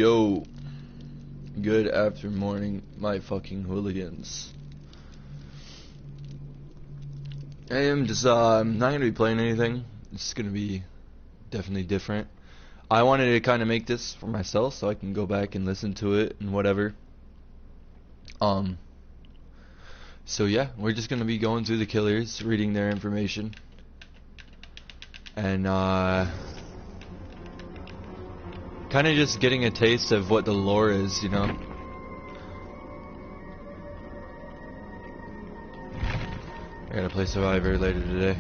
Yo, good after morning, my fucking hooligans. I am just, I'm not gonna be playing anything. It's gonna be definitely different. I wanted to kind of make this for myself so I can go back and listen to it and whatever. So yeah, we're just gonna be going through the killers, reading their information. And, kind of just getting a taste of what the lore is, you know? I gotta play Survivor later today.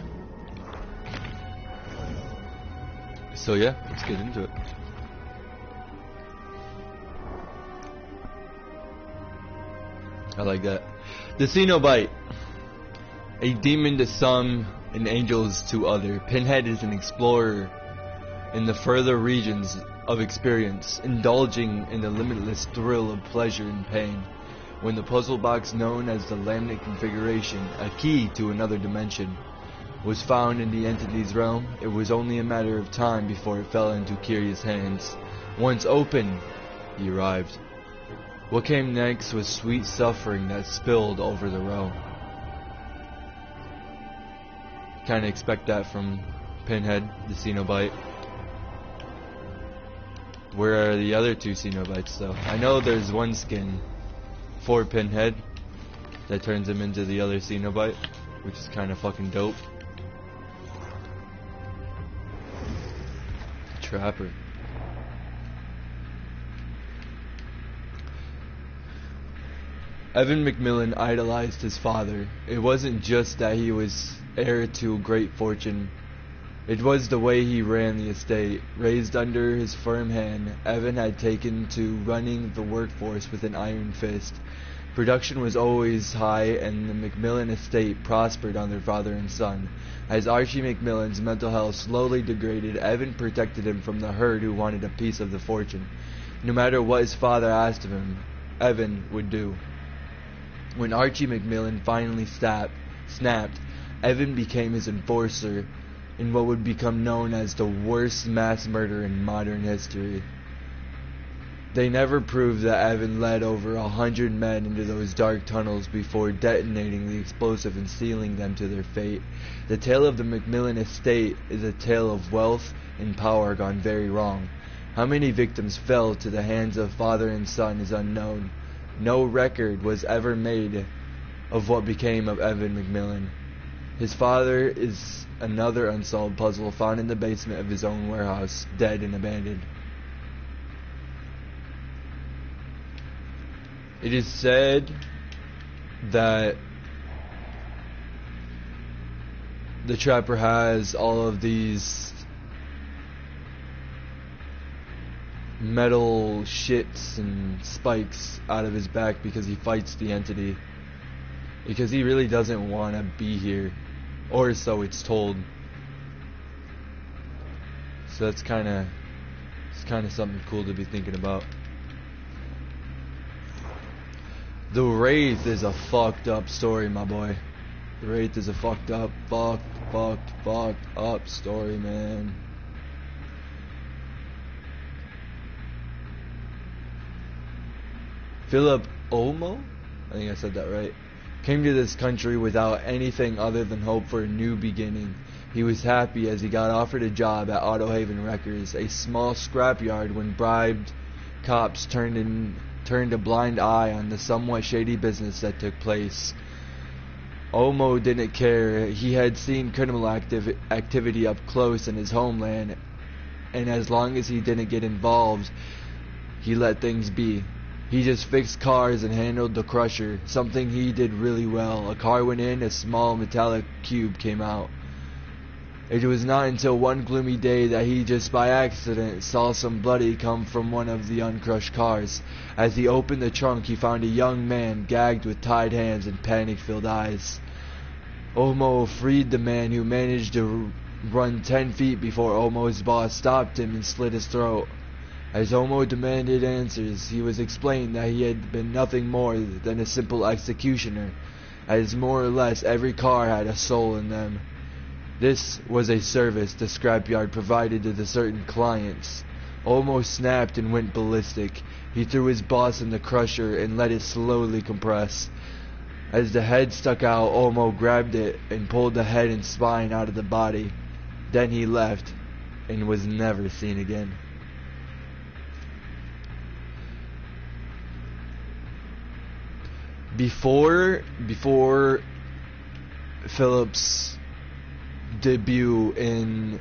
So yeah, let's get into it. I like that. The Cenobite. A demon to some, and angels to other. Pinhead is an explorer in the further regions of experience, indulging in the limitless thrill of pleasure and pain. When the puzzle box known as the laminate configuration, a key to another dimension, was found in the entity's realm, it was only a matter of time before it fell into curious hands. Once open, he arrived. What came next was sweet suffering that spilled over the realm. Kinda expect that from Pinhead, the Cenobite. Where are the other two Cenobites though? I know there's one skin for Pinhead that turns him into the other Cenobite, which is kinda fucking dope. Trapper. Evan McMillan idolized his father. It wasn't just that he was heir to great fortune. It was the way he ran the estate. Raised under his firm hand, Evan had taken to running the workforce with an iron fist. Production was always high, and the McMillan estate prospered on their father and son. As Archie McMillan's mental health slowly degraded, Evan protected him from the herd who wanted a piece of the fortune. No matter what his father asked of him, Evan would do. When Archie McMillan finally snapped, Evan became his enforcer in what would become known as the worst mass murder in modern history. They never proved that Evan led over 100 men into those dark tunnels before detonating the explosive and sealing them to their fate. The tale of the McMillan estate is a tale of wealth and power gone very wrong. How many victims fell to the hands of father and son is unknown. No record was ever made of what became of Evan McMillan. His father is another unsolved puzzle found in the basement of his own warehouse, dead and abandoned. It is said that the Trapper has all of these metal shits and spikes out of his back because he fights the entity. Because he really doesn't want to be here. Or so it's told. So that's kinda something cool to be thinking about. The Wraith is a fucked up story, my boy. The Wraith is a fucked up story, man. Philip Olmo? I think I said that right. Came to this country without anything other than hope for a new beginning. He was happy as he got offered a job at Auto Haven Wreckers, a small scrapyard, when bribed cops turned a blind eye on the somewhat shady business that took place. Olmo didn't care. He had seen criminal activity up close in his homeland, and as long as he didn't get involved, he let things be. He just fixed cars and handled the crusher, something he did really well. A car went in, a small metallic cube came out. It was not until one gloomy day that he just by accident saw some blood come from one of the uncrushed cars. As he opened the trunk, he found a young man gagged with tied hands and panic-filled eyes. Olmo freed the man, who managed to run 10 feet before Olmo's boss stopped him and slit his throat. As Olmo demanded answers, he was explained that he had been nothing more than a simple executioner, as more or less every car had a soul in them. This was a service the scrapyard provided to the certain clients. almost snapped and went ballistic. He threw his boss in the crusher and let it slowly compress. As the head stuck out, Olmo grabbed it and pulled the head and spine out of the body. Then he left and was never seen again. Before Philip's debut in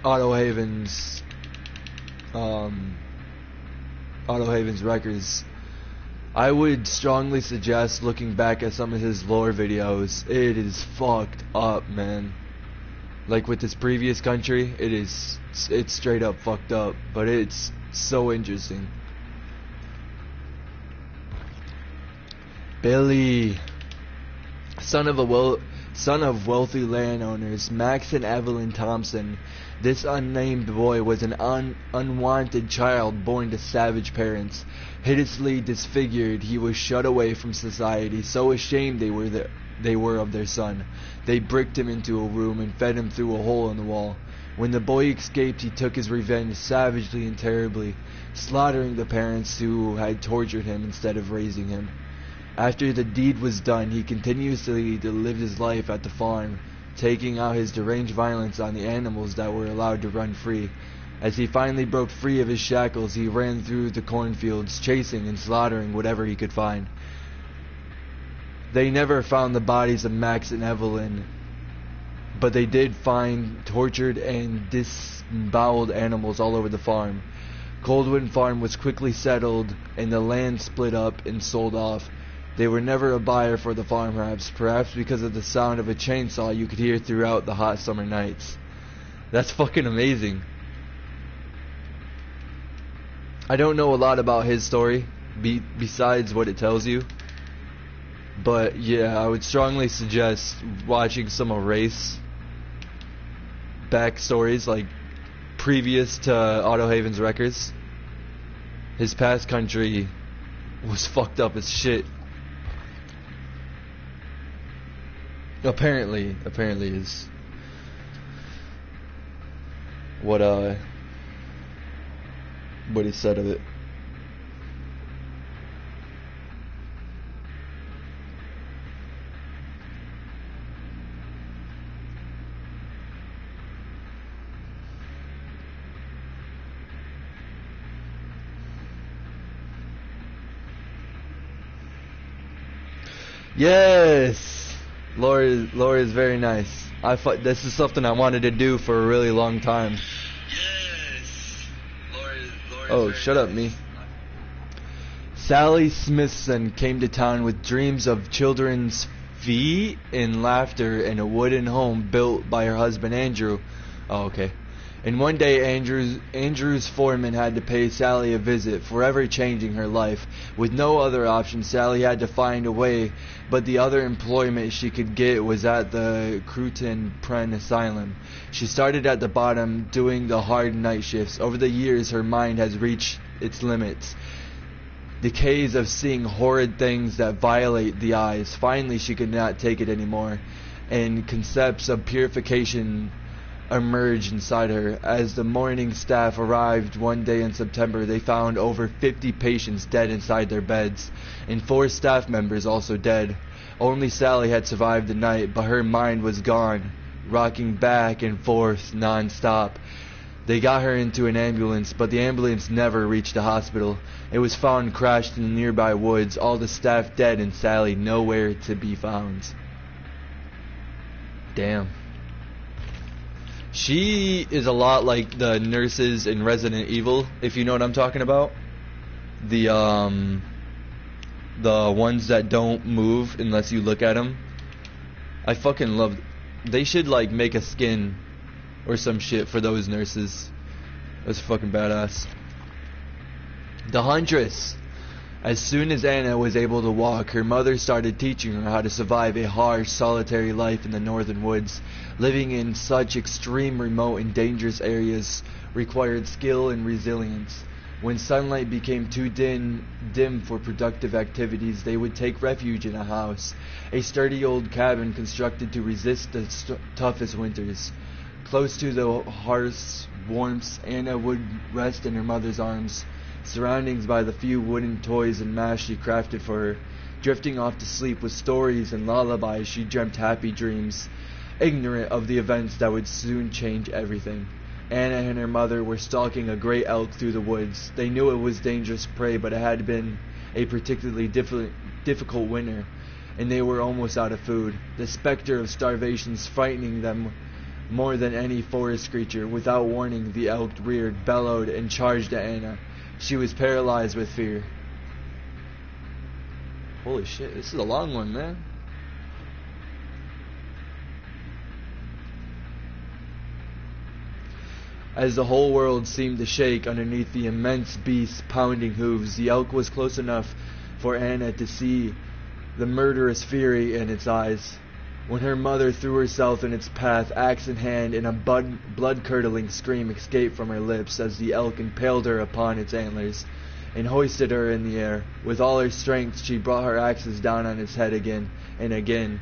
Otto Haven's records, I would strongly suggest looking back at some of his lore videos. It is fucked up, man. Like with his previous country, it's straight up fucked up, but it's so interesting. Billy, son of wealthy landowners Max and Evelyn Thompson. This unnamed boy was an unwanted child born to savage parents. Hideously disfigured, he was shut away from society, so ashamed they were of their son. They bricked him into a room and fed him through a hole in the wall. When the boy escaped, he took his revenge savagely and terribly, slaughtering the parents who had tortured him instead of raising him. After the deed was done, he continuously lived his life at the farm, taking out his deranged violence on the animals that were allowed to run free. As he finally broke free of his shackles, he ran through the cornfields, chasing and slaughtering whatever he could find. They never found the bodies of Max and Evelyn, but they did find tortured and disemboweled animals all over the farm. Coldwood Farm was quickly settled, and the land split up and sold off. They were never a buyer for the farm, perhaps because of the sound of a chainsaw you could hear throughout the hot summer nights. That's fucking amazing. I don't know a lot about his story, besides what it tells you. But yeah, I would strongly suggest watching some of Race backstories, like previous to Otto Haven's records. His past country was fucked up as shit. Apparently is what he said of it. Yes. Lore is very nice. This is something I wanted to do for a really long time. Yes. Lore Oh, shut up, me. Sally Smithson came to town with dreams of children's feet and laughter in a wooden home built by her husband Andrew. Oh, okay. And one day Andrew's foreman had to pay Sally a visit, forever changing her life. With no other option, Sally had to find a way, but the other employment she could get was at the Cruton Pren Asylum. She started at the bottom, doing the hard night shifts. Over the years, her mind has reached its limits. Decays of seeing horrid things that violate the eyes. Finally, she could not take it anymore, and concepts of purification emerged inside her. As the morning staff arrived one day in September, they found over 50 patients dead inside their beds, and 4 staff members also dead. Only Sally had survived the night, but her mind was gone, rocking back and forth non-stop. They got her into an ambulance, but the ambulance never reached the hospital. It was found crashed in the nearby woods, all the staff dead and Sally nowhere to be found. Damn. She is a lot like the nurses in Resident Evil, if you know what I'm talking about. The ones that don't move unless you look at them. I fucking love. They should like make a skin or some shit for those nurses. That's fucking badass. The Huntress. As soon as Anna was able to walk, her mother started teaching her how to survive a harsh, solitary life in the northern woods. Living in such extreme, remote, and dangerous areas required skill and resilience. When sunlight became too dim for productive activities, they would take refuge in a house, a sturdy old cabin constructed to resist the toughest winters. Close to the hearth's warmth, Anna would rest in her mother's arms, surroundings by the few wooden toys and mash she crafted for her. Drifting off to sleep with stories and lullabies, she dreamt happy dreams, ignorant of the events that would soon change everything. Anna and her mother were stalking a great elk through the woods. They knew it was dangerous prey, but it had been a particularly difficult winter, and they were almost out of food. The specter of starvation's frightening them more than any forest creature. Without warning, the elk reared, bellowed, and charged at Anna. She was paralyzed with fear. Holy shit, this is a long one, man. As the whole world seemed to shake underneath the immense beast's pounding hooves, the elk was close enough for Anna to see the murderous fury in its eyes. When her mother threw herself in its path, axe in hand, and a blood-curdling scream escaped from her lips as the elk impaled her upon its antlers and hoisted her in the air. With all her strength, she brought her axes down on its head again and again,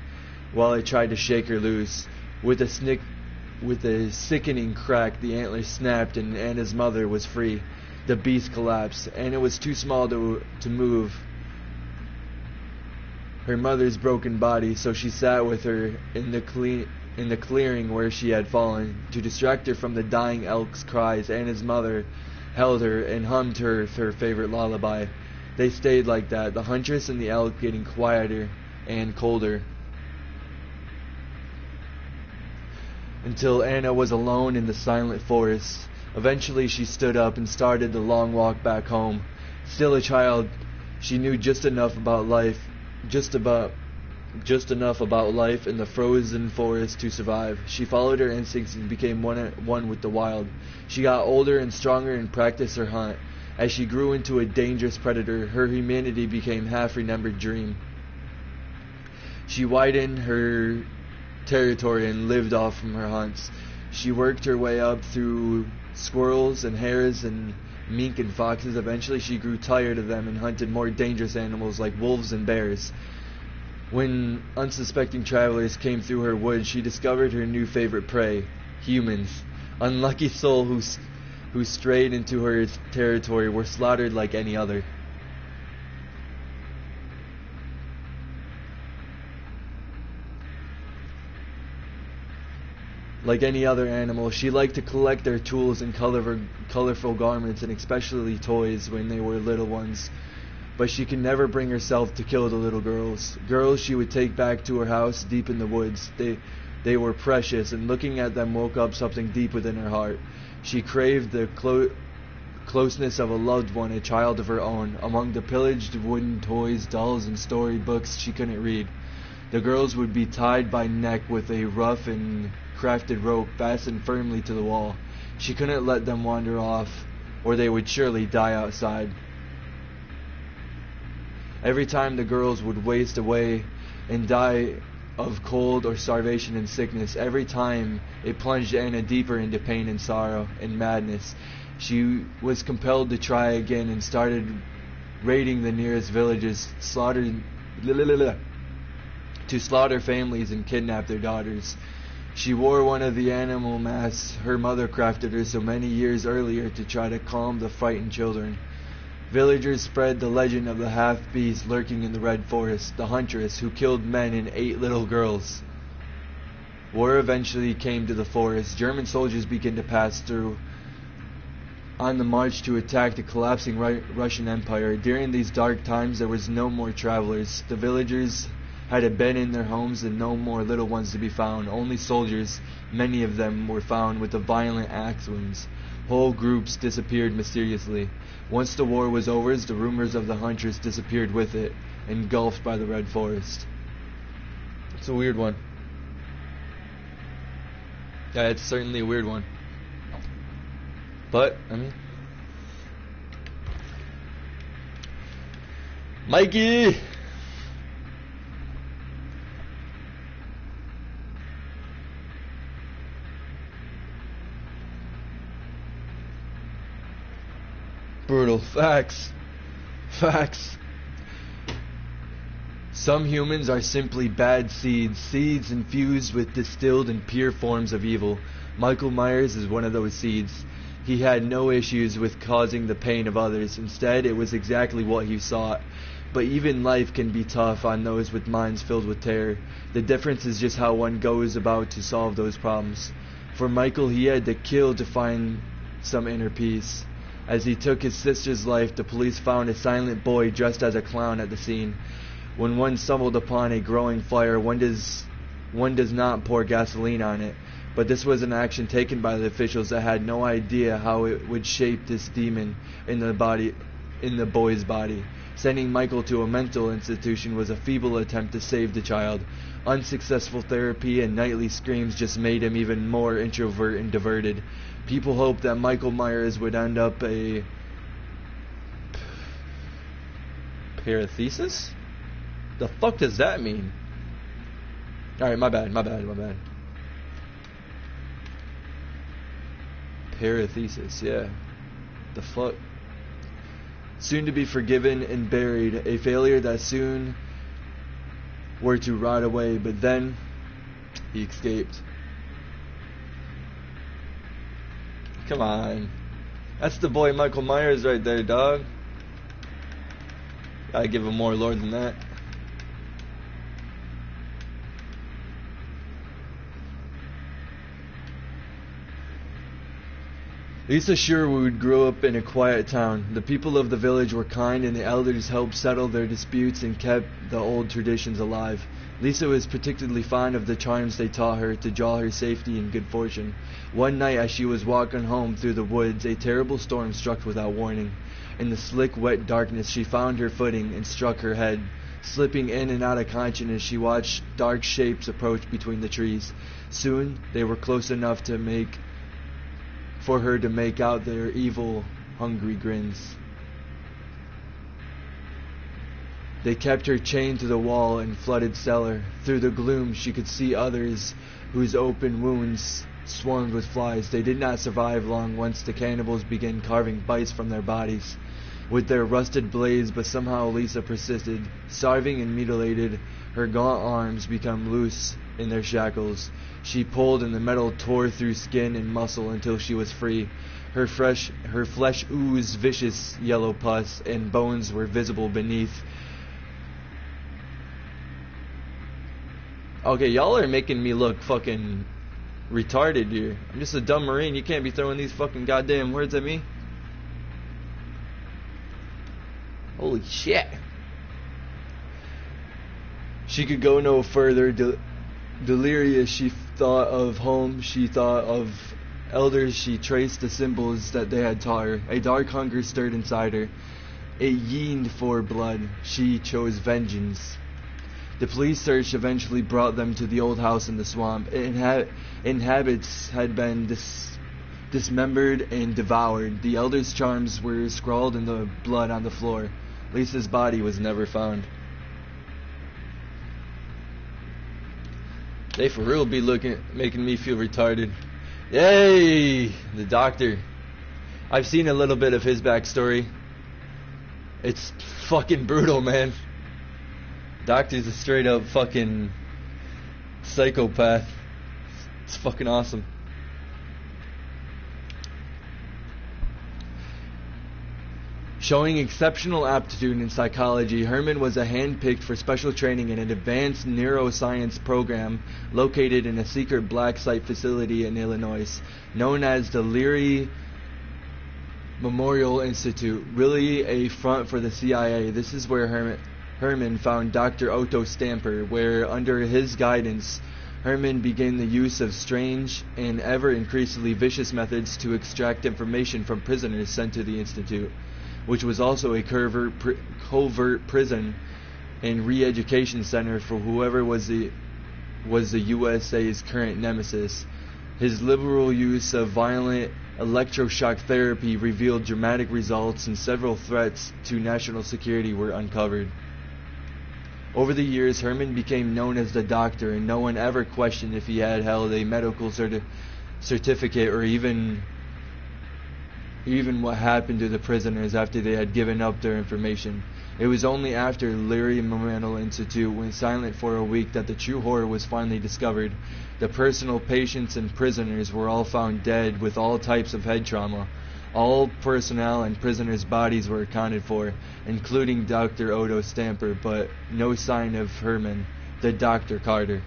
while it tried to shake her loose. With a sickening crack, the antlers snapped, and Anna's mother was free. The beast collapsed. Anna was too small to move her mother's broken body, so she sat with her in the clearing where she had fallen. To distract her from the dying elk's cries, Anna's mother held her and hummed her favorite lullaby. They stayed like that, the huntress and the elk getting quieter and colder, until Anna was alone in the silent forest. Eventually she stood up and started the long walk back home. Still a child, she knew just enough about life in the frozen forest to survive. She followed her instincts and became one with the wild. She got older and stronger and practiced her hunt. As she grew into a dangerous predator, her humanity became half-remembered dream. She widened her territory and lived off from her hunts. She worked her way up through squirrels and hares and mink and foxes. Eventually she grew tired of them and hunted more dangerous animals like wolves and bears. When unsuspecting travelers came through her woods, she discovered her new favorite prey, humans. Unlucky soul who strayed into her territory were slaughtered like any other. Like any other animal, she liked to collect their tools and colorful garments, and especially toys when they were little ones. But she could never bring herself to kill the little girls. Girls she would take back to her house deep in the woods. They were precious, and looking at them woke up something deep within her heart. She craved the closeness of a loved one, a child of her own. Among the pillaged wooden toys, dolls, and storybooks she couldn't read, the girls would be tied by neck with a rough and crafted rope fastened firmly to the wall. She couldn't let them wander off, or they would surely die outside. Every time the girls would waste away and die of cold or starvation and sickness, every time it plunged Anna deeper into pain and sorrow and madness. She was compelled to try again and started raiding the nearest villages, to slaughter families and kidnap their daughters. She wore one of the animal masks her mother crafted her so many years earlier to try to calm the frightened children. Villagers spread the legend of the half-beast lurking in the red forest, the Huntress, who killed men and ate little girls. War eventually came to the forest. German soldiers began to pass through on the march to attack the collapsing Russian Empire. During these dark times, there was no more travelers. The villagers had been in their homes and no more little ones to be found. Only soldiers, many of them were found with the violent axe wounds. Whole groups disappeared mysteriously. Once the war was over, the rumors of the Huntress disappeared with it, engulfed by the red forest. It's a weird one. Yeah, it's certainly a weird one. But, I mean, Mikey! Brutal. Facts. Some humans are simply bad seeds, seeds infused with distilled and pure forms of evil. Michael Myers is one of those seeds. He had no issues with causing the pain of others. Instead, it was exactly what he sought. But even life can be tough on those with minds filled with terror. The difference is just how one goes about to solve those problems. For Michael, he had to kill to find some inner peace. As he took his sister's life, the police found a silent boy dressed as a clown at the scene. When one stumbled upon a growing fire, one does not pour gasoline on it. But this was an action taken by the officials that had no idea how it would shape this demon in the boy's body. Sending Michael to a mental institution was a feeble attempt to save the child. Unsuccessful therapy and nightly screams just made him even more introvert and diverted. People hoped that Michael Myers would end up a parathesis? The fuck does that mean? Alright, my bad. Parathesis, yeah. The fuck? Soon to be forgiven and buried, a failure that soon were to rot away, but then he escaped. Come on. That's the boy Michael Myers right there, dog. Gotta give him more lore than that. Lisa Sherwood grew up in a quiet town. The people of the village were kind and the elders helped settle their disputes and kept the old traditions alive. Lisa was particularly fond of the charms they taught her to draw her safety and good fortune. One night as she was walking home through the woods, a terrible storm struck without warning. In the slick, wet darkness, she found her footing and struck her head. Slipping in and out of consciousness, she watched dark shapes approach between the trees. Soon, they were close enough for her to make out their evil, hungry grins. They kept her chained to the wall and flooded cellar. Through the gloom she could see others whose open wounds swarmed with flies. They did not survive long once the cannibals began carving bites from their bodies with their rusted blades, but somehow Lisa persisted. Starving and mutilated, her gaunt arms became loose in their shackles. She pulled and the metal tore through skin and muscle until she was free. Her flesh oozed vicious yellow pus and bones were visible beneath. Okay, y'all are making me look fucking retarded here. I'm just a dumb Marine. You can't be throwing these fucking goddamn words at me. Holy shit. She could go no further. Delirious, she thought of home, she thought of elders, she traced the symbols that they had taught her. A dark hunger stirred inside her. It yearned for blood. She chose vengeance. The police search eventually brought them to the old house in the swamp. Inhabitants had been dismembered and devoured. The elders' charms were scrawled in the blood on the floor. Lisa's body was never found. They for real be making me feel retarded. Yay! The doctor. I've seen a little bit of his backstory. It's fucking brutal, man. Doctor's a straight up fucking psychopath. It's fucking awesome. Showing exceptional aptitude in psychology, Herman was handpicked for special training in an advanced neuroscience program located in a secret black site facility in Illinois, known as the Leary Memorial Institute, really a front for the CIA. This is where Herman found Dr. Otto Stamper, where under his guidance, Herman began the use of strange and ever-increasingly vicious methods to extract information from prisoners sent to the institute, which was also a covert prison and re-education center for whoever was the USA's current nemesis. His liberal use of violent electroshock therapy revealed dramatic results, and several threats to national security were uncovered. Over the years, Herman became known as the Doctor, and no one ever questioned if he had held a medical certificate or even what happened to the prisoners after they had given up their information. It was only after Leary Memorial Institute went silent for a week that the true horror was finally discovered. The personal patients and prisoners were all found dead with all types of head trauma. All personnel and prisoners' bodies were accounted for, including Dr. Odo Stamper, but no sign of Herman, the Dr. Carter.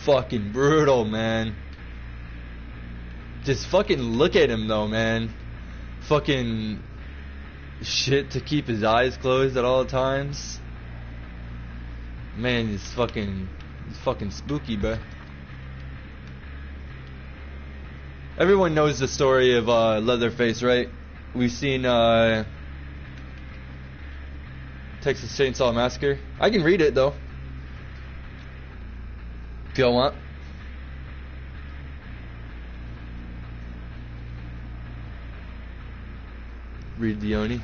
Fucking brutal, man. Just fucking look at him though, man. Fucking shit to keep his eyes closed at all times. Man, it's fucking spooky, bruh. Everyone knows the story of Leatherface, right? We've seen Texas Chainsaw Massacre. I can read it though, if y'all want. Read the Oni.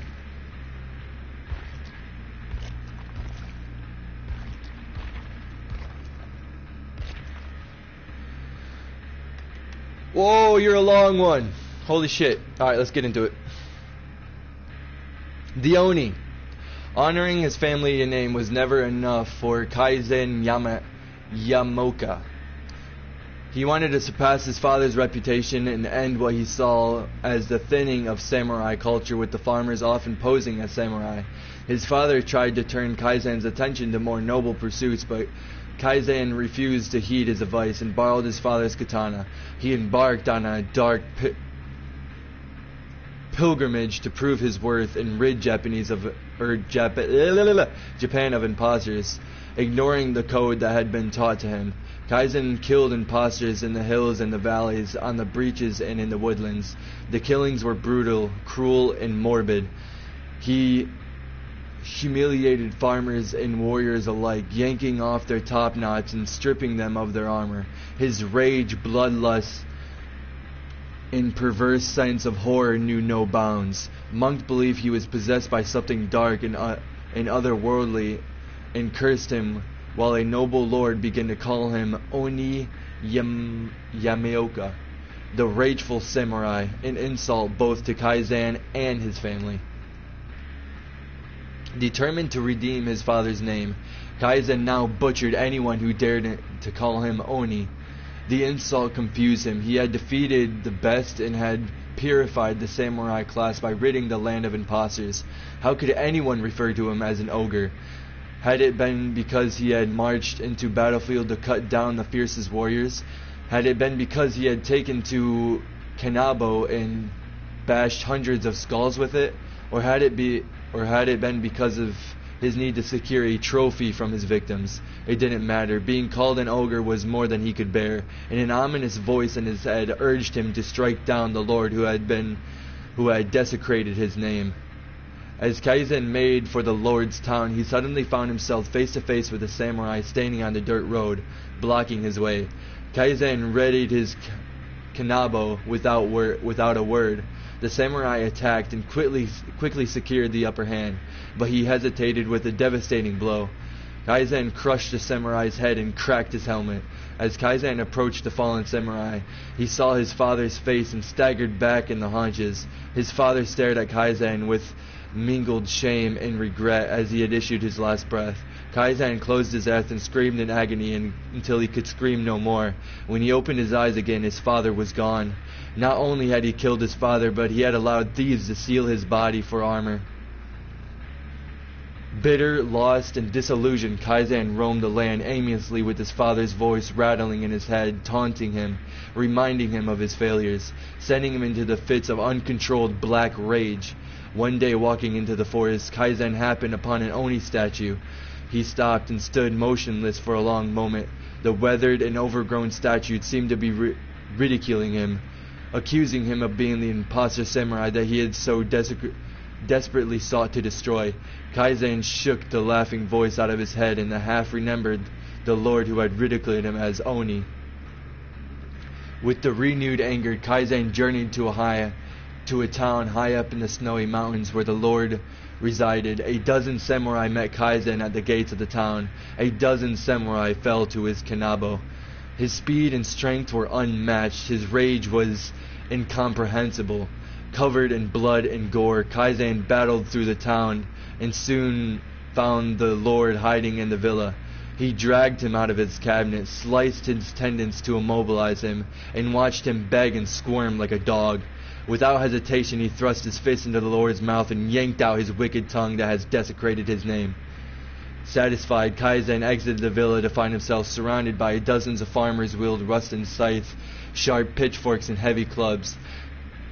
Whoa, you're a long one. Holy shit. Alright, let's get into it. The Oni. Honoring his family name was never enough for Kaizen Yamoka. He wanted to surpass his father's reputation and end what he saw as the thinning of samurai culture, with the farmers often posing as samurai. His father tried to turn Kaizen's attention to more noble pursuits, but Kaizen refused to heed his advice and borrowed his father's katana. He embarked on a dark pilgrimage to prove his worth and rid Japan of imposters, ignoring the code that had been taught to him. Kaizen killed imposters in the hills and the valleys, on the breaches and in the woodlands. The killings were brutal, cruel, and morbid. He humiliated farmers and warriors alike, yanking off their top knots and stripping them of their armor. His rage, bloodlust, and perverse sense of horror knew no bounds. Monks believed he was possessed by something dark and otherworldly, and cursed him, while a noble lord began to call him Oni Yameoka, the rageful samurai, an insult both to Kaizen and his family. Determined to redeem his father's name, Kaizen now butchered anyone who dared to call him Oni. The insult confused him. He had defeated the best and had purified the samurai class by ridding the land of imposters. How could anyone refer to him as an ogre? Had it been because he had marched into battlefield to cut down the fiercest warriors? Had it been because he had taken to Kanabo and bashed hundreds of skulls with it? Or had it been because of his need to secure a trophy from his victims? It didn't matter. Being called an ogre was more than he could bear, and an ominous voice in his head urged him to strike down the lord who had desecrated his name. As Kaizen made for the lord's town, he suddenly found himself face to face with a samurai standing on the dirt road, blocking his way. Kaizen readied his kanabo without a word. The samurai attacked and quickly secured the upper hand, but he hesitated with a devastating blow. Kaizen crushed the samurai's head and cracked his helmet. As Kaizen approached the fallen samurai, he saw his father's face and staggered back in the haunches. His father stared at Kaizen with mingled shame and regret as he had issued his last breath. Kaizen closed his eyes and screamed in agony until he could scream no more. When he opened his eyes again, his father was gone. Not only had he killed his father, but he had allowed thieves to steal his body for armor. Bitter, lost, and disillusioned, Kaizen roamed the land aimlessly, with his father's voice rattling in his head, taunting him, reminding him of his failures, sending him into the fits of uncontrolled black rage. One day, walking into the forest, Kaizen happened upon an Oni statue. He stopped and stood motionless for a long moment. The weathered and overgrown statue seemed to be ridiculing him, accusing him of being the imposter samurai that he had so desperately sought to destroy. Kaizen shook the laughing voice out of his head and half remembered the lord who had ridiculed him as Oni. With the renewed anger, Kaizen journeyed to a town high up in the snowy mountains where the lord resided. A dozen samurai met Kaizen at the gates of the town. A dozen samurai fell to his kanabo. His speed and strength were unmatched. His rage was incomprehensible. Covered in blood and gore, Kaizen battled through the town and soon found the Lord hiding in the villa. He dragged him out of his cabinet, sliced his tendons to immobilize him, and watched him beg and squirm like a dog. Without hesitation, he thrust his fist into the Lord's mouth and yanked out his wicked tongue that has desecrated his name. Satisfied, Kaizen exited the villa to find himself surrounded by dozens of farmers who wielded rusted scythes, sharp pitchforks, and heavy clubs.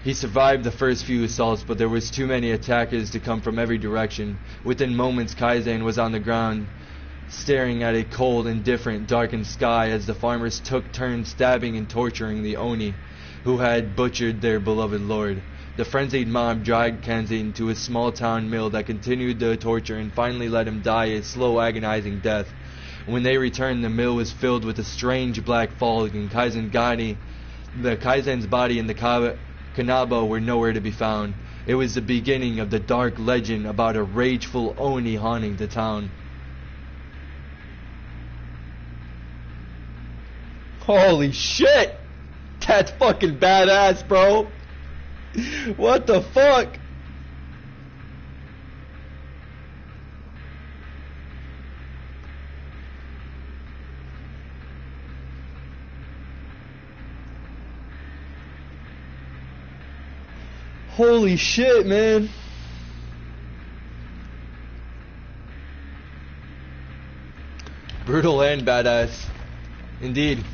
He survived the first few assaults, but there was too many attackers to come from every direction. Within moments, Kaizen was on the ground, staring at a cold, indifferent, darkened sky as the farmers took turns stabbing and torturing the Oni, who had butchered their beloved lord. The frenzied mob dragged Kaizen to a small-town mill that continued the torture and finally let him die a slow, agonizing death. When they returned, the mill was filled with a strange black fog, and Kaizen's body and the Kanabo were nowhere to be found. It was the beginning of the dark legend about a rageful Oni haunting the town. Holy shit! That's fucking badass, bro! What the fuck? Holy shit, man. Brutal and badass. Indeed.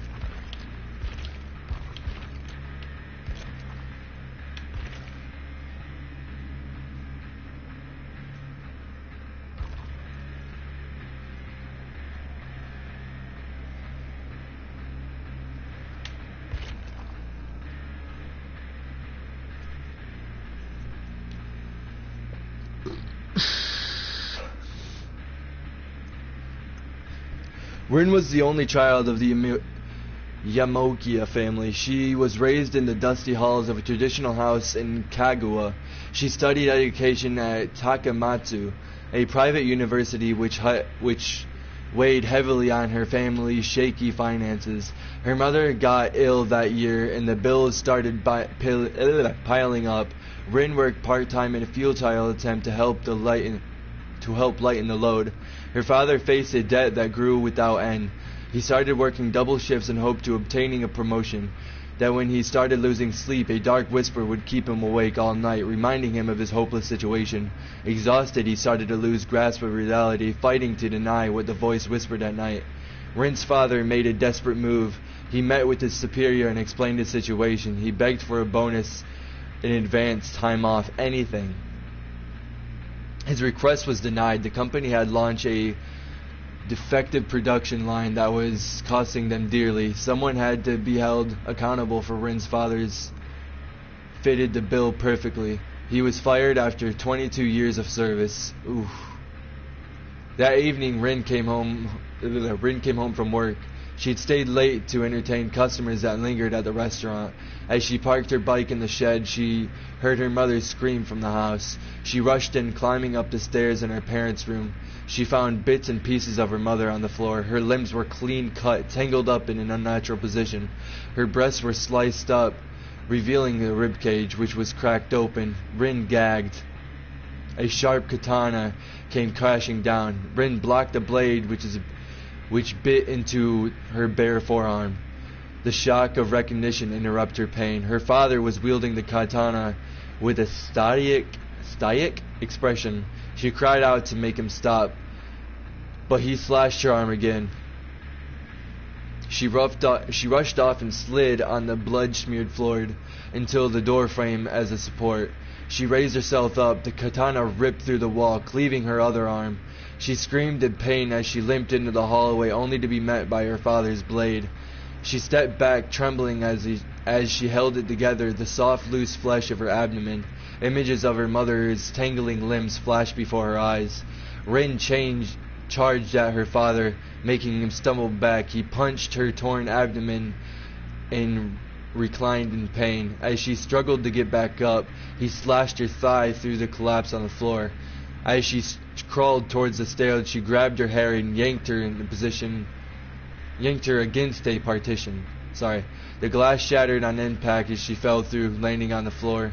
Rin was the only child of the Yamokia family. She was raised in the dusty halls of a traditional house in Kaguya. She studied education at Takamatsu, a private university which weighed heavily on her family's shaky finances. Her mother got ill that year, and the bills started piling up. Rin worked part-time in a futile attempt to help lighten the load. Her father faced a debt that grew without end. He started working double shifts in hope to obtaining a promotion. That when he started losing sleep, a dark whisper would keep him awake all night, reminding him of his hopeless situation. Exhausted, he started to lose grasp of reality, fighting to deny what the voice whispered at night. Rin's father made a desperate move. He met with his superior and explained his situation. He begged for a bonus in advance, time off, anything. His request was denied. The company had launched a defective production line that was costing them dearly. Someone had to be held accountable for Rin's father's fitted the bill perfectly. He was fired after 22 years of service. Oof. That evening, Rin came home from work. She'd stayed late to entertain customers that lingered at the restaurant. As she parked her bike in the shed, she heard her mother scream from the house. She rushed in, climbing up the stairs in her parents' room. She found bits and pieces of her mother on the floor. Her limbs were clean cut, tangled up in an unnatural position. Her breasts were sliced up, revealing the rib cage, which was cracked open. Rin gagged. A sharp katana came crashing down. Rin blocked the blade, which bit into her bare forearm. The shock of recognition interrupted her pain. Her father was wielding the katana with a stoic expression. She cried out to make him stop, but he slashed her arm again. She rushed off and slid on the blood-smeared floor until the door frame as a support. She raised herself up. The katana ripped through the wall, cleaving her other arm. She screamed in pain as she limped into the hallway, only to be met by her father's blade. She stepped back, trembling as she held it together, the soft, loose flesh of her abdomen. Images of her mother's tangling limbs flashed before her eyes. Rin charged at her father, making him stumble back. He punched her torn abdomen and reclined in pain. As she struggled to get back up, he slashed her thigh through the collapse on the floor. As she crawled towards the stairs, she grabbed her hair and yanked her against a partition. The glass shattered on impact as she fell through, landing on the floor.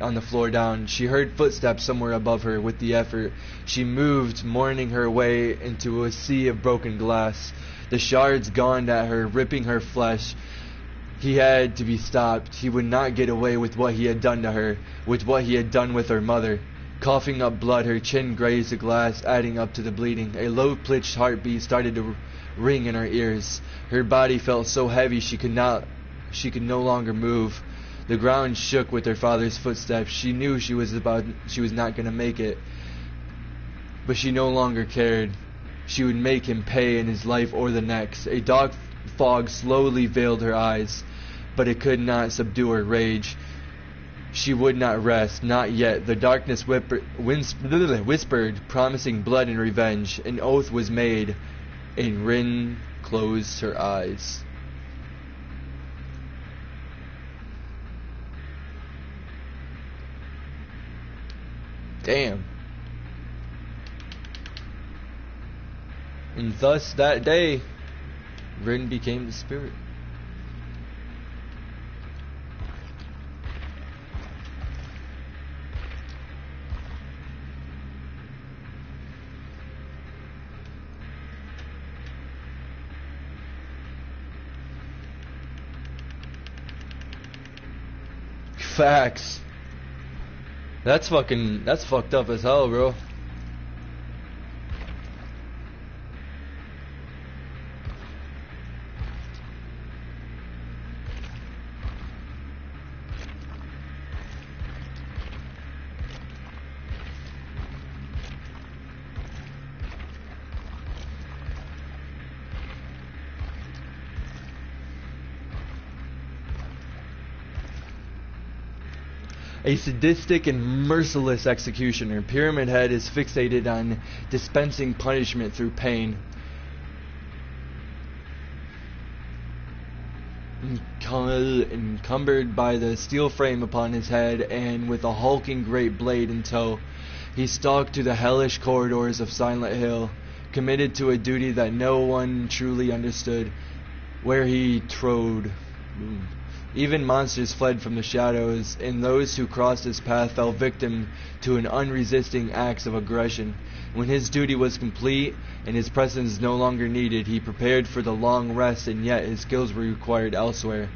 on the floor down. She heard footsteps somewhere above her. With the effort, she moved, mourning her way into a sea of broken glass. The shards gone at her, ripping her flesh. He had to be stopped. He would not get away with what he had done to her, with what he had done with her mother. Coughing up blood, her chin grazed the glass, adding up to the bleeding. A low-pitched heartbeat started to ring in her ears. Her body felt so heavy she could no longer move. The ground shook with her father's footsteps. She knew she was not going to make it. But she no longer cared. She would make him pay in his life or the next. A dark fog slowly veiled her eyes, but it could not subdue her rage. She would not rest, not yet. The darkness whispered, promising blood and revenge. An oath was made, and Rin closed her eyes. Damn. And thus that day, Rin became the spirit. Facts. That's fucked up as hell, bro. A sadistic and merciless executioner, Pyramid Head is fixated on dispensing punishment through pain. Encumbered by the steel frame upon his head and with a hulking great blade in tow, he stalked through the hellish corridors of Silent Hill, committed to a duty that no one truly understood. Where he trod, even monsters fled from the shadows, and those who crossed his path fell victim to an unresisting acts of aggression. When his duty was complete and his presence no longer needed, he prepared for the long rest, and yet his skills were required elsewhere.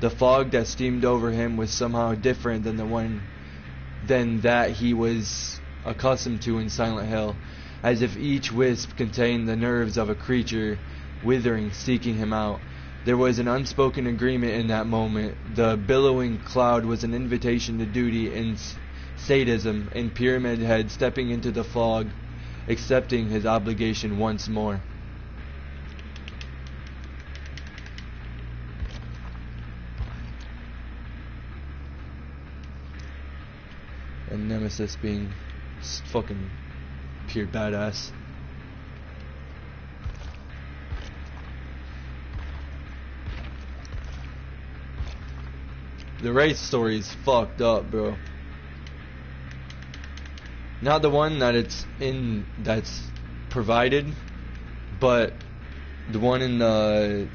The fog that steamed over him was somehow different than that he was accustomed to in Silent Hill, as if each wisp contained the nerves of a creature withering, seeking him out. There was an unspoken agreement in that moment. The billowing cloud was an invitation to duty and sadism, and Pyramid Head stepping into the fog, accepting his obligation once more. And Nemesis being fucking pure badass. The race story is fucked up, bro. Not the one that's provided, but the one in the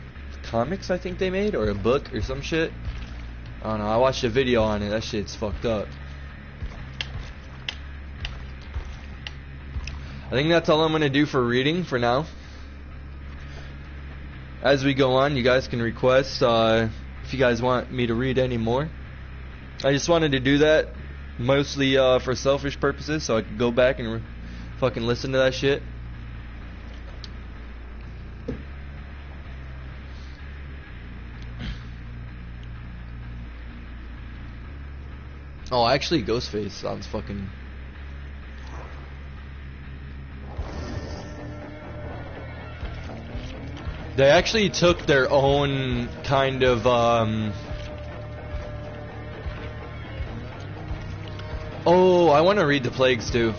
comics I think they made, or a book or some shit. I don't know, I watched a video on it. That shit's fucked up. I think that's all I'm gonna do for reading for now. As we go on, you guys can request if you guys want me to read any more. I just wanted to do that mostly for selfish purposes, so I could go back and fucking listen to that shit. Oh, actually, Ghostface sounds fucking... They actually took their own kind of, Oh, I want to read the plagues too.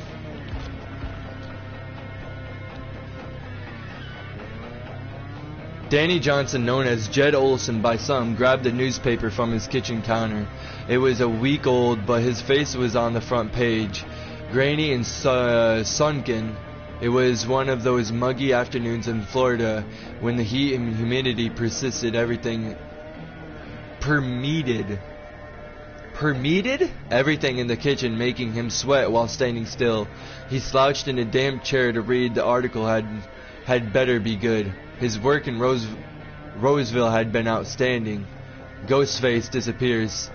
Danny Johnson, known as Jed Olson by some, grabbed the newspaper from his kitchen counter. It was a week old, but his face was on the front page. Grainy and sunken. It was one of those muggy afternoons in Florida when the heat and humidity persisted. Everything permeated permitted everything in the kitchen, making him sweat while standing still. He slouched in a damp chair to read. The article had better be good. His work in Roseville had been outstanding. Ghostface disappears.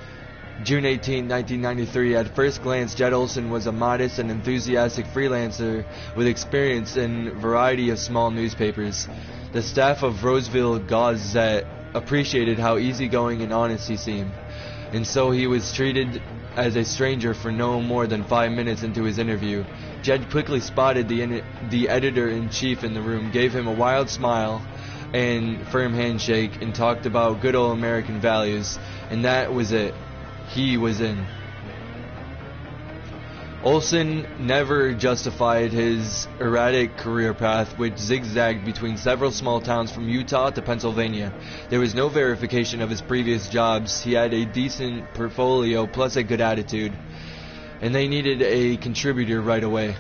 June 18, 1993. At first glance, Jed Olson was a modest and enthusiastic freelancer with experience in a variety of small newspapers. The staff of Roseville Gazette appreciated how easygoing and honest he seemed, and so he was treated as a stranger for no more than 5 minutes into his interview. Jed quickly spotted the editor-in-chief in the room, gave him a wild smile and firm handshake, and talked about good old American values, and that was it. He was in. Olson never justified his erratic career path, which zigzagged between several small towns from Utah to Pennsylvania. There was no verification of his previous jobs. He had a decent portfolio plus a good attitude, and they needed a contributor right away.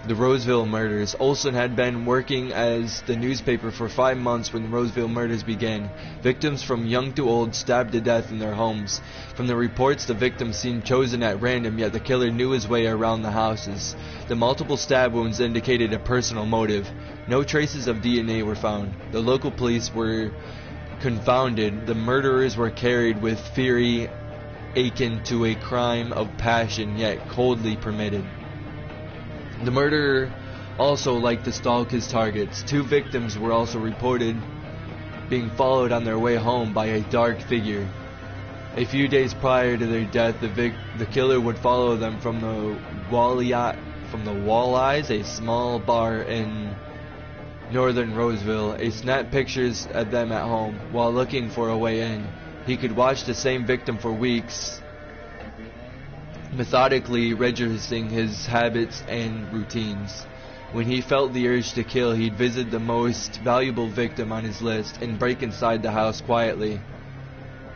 The Roseville Murders. Olson had been working as the newspaper for 5 months when the Roseville Murders began. Victims from young to old stabbed to death in their homes. From the reports, the victims seemed chosen at random, yet the killer knew his way around the houses. The multiple stab wounds indicated a personal motive. No traces of DNA were found. The local police were confounded. The murderers were carried with fury akin to a crime of passion, yet coldly permitted. The murderer also liked to stalk his targets. 2 victims were also reported being followed on their way home by a dark figure. A few days prior to their death, the killer would follow them from the Walleyes, a small bar in northern Roseville. He snapped pictures of them at home while looking for a way in. He could watch the same victim for weeks, methodically registering his habits and routines. When he felt the urge to kill, he'd visit the most valuable victim on his list and break inside the house quietly.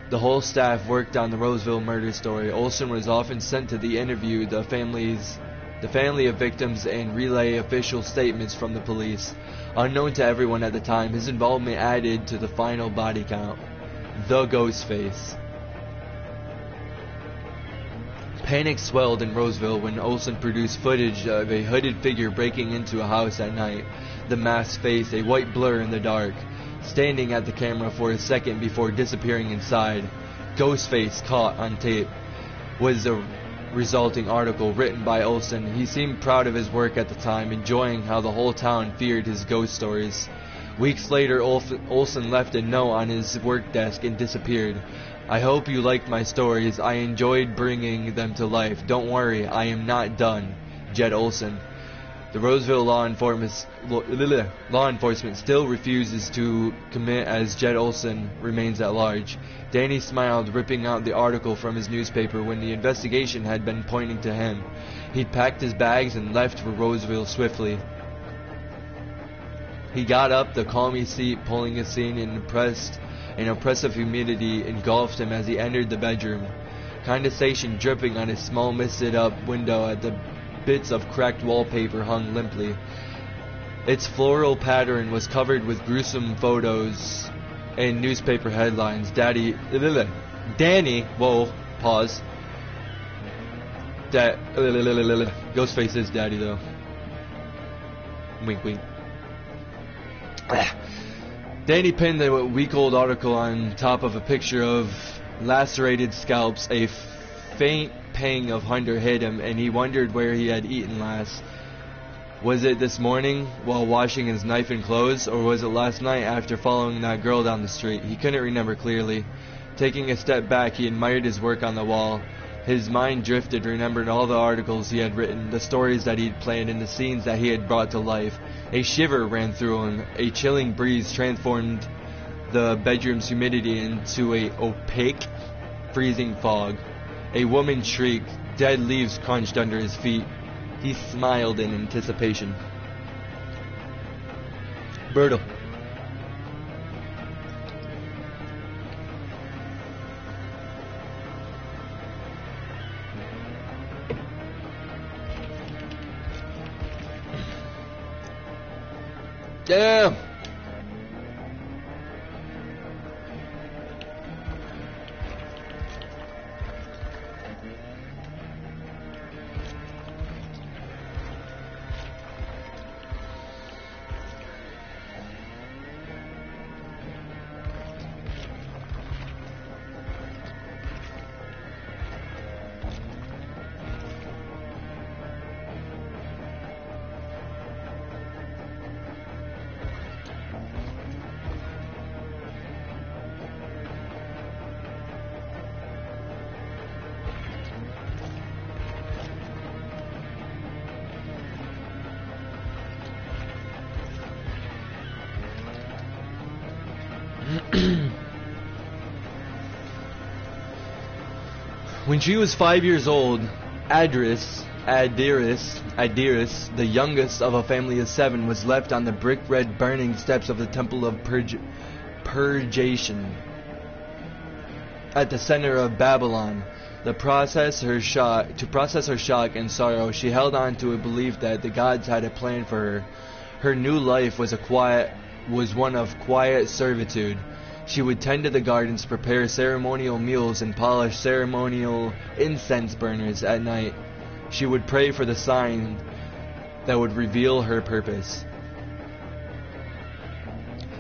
The whole staff worked on the Roseville murder story. Olson was often sent to interview the family of victims and relay official statements from the police. Unknown to everyone at the time, his involvement added to the final body count. The Ghostface. Panic swelled in Roseville when Olson produced footage of a hooded figure breaking into a house at night. The masked face, a white blur in the dark, standing at the camera for a second before disappearing inside. Ghostface caught on tape was the resulting article written by Olson. He seemed proud of his work at the time, enjoying how the whole town feared his ghost stories. Weeks later, Olson left a note on his work desk and disappeared. I hope you liked my stories. I enjoyed bringing them to life. Don't worry, I am not done. Jed Olson. The Roseville law enforcement still refuses to commit as Jed Olson remains at large. Danny smiled, ripping out the article from his newspaper when the investigation had been pointing to him. He'd packed his bags and left for Roseville swiftly. He got up the calming seat, pulling a scene and an oppressive humidity engulfed him as he entered the bedroom. Condensation dripping on his small misted-up window at the bits of cracked wallpaper hung limply. Its floral pattern was covered with gruesome photos and newspaper headlines. Danny, whoa, pause. Ghostface is Daddy though. Wink, wink. Danny pinned the week-old article on top of a picture of lacerated scalps. A faint pang of hunger hit him, and he wondered where he had eaten last. Was it this morning while washing his knife and clothes, or was it last night after following that girl down the street? He couldn't remember clearly. Taking a step back, he admired his work on the wall. His mind drifted, remembering all the articles he had written, the stories that he'd planned, and the scenes that he had brought to life. A shiver ran through him. A chilling breeze transformed the bedroom's humidity into a opaque, freezing fog. A woman shrieked. Dead leaves crunched under his feet. He smiled in anticipation. Brutal. Damn! When she was 5 years old, Adiris, the youngest of a family of 7, was left on the brick-red burning steps of the Temple of Purgation at the center of Babylon. To process her shock and sorrow, she held on to a belief that the gods had a plan for her. Her new life was one of quiet servitude. She would tend to the gardens, prepare ceremonial meals, and polish ceremonial incense burners at night. She would pray for the sign that would reveal her purpose.